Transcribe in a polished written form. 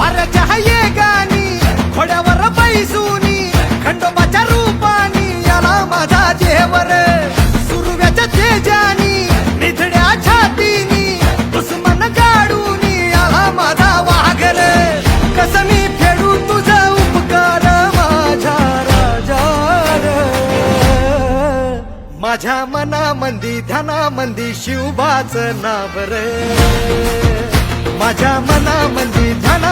वाऱ्याच्या ये गाणी घोड्यावर बैसूनी खंडोबाच्या रूपानी याला माझा देवर सुरव्याच्या तेजानी निधड्या छातीनी दुश्मन गाडूनी याला माझा वाघर कसं मी फेडू तुझा उपकार माझ्या राजा माझ्या मनामंदी ध्यानामंदी शिवबाचं नाव रे माझ्या मनामंदी ध्याना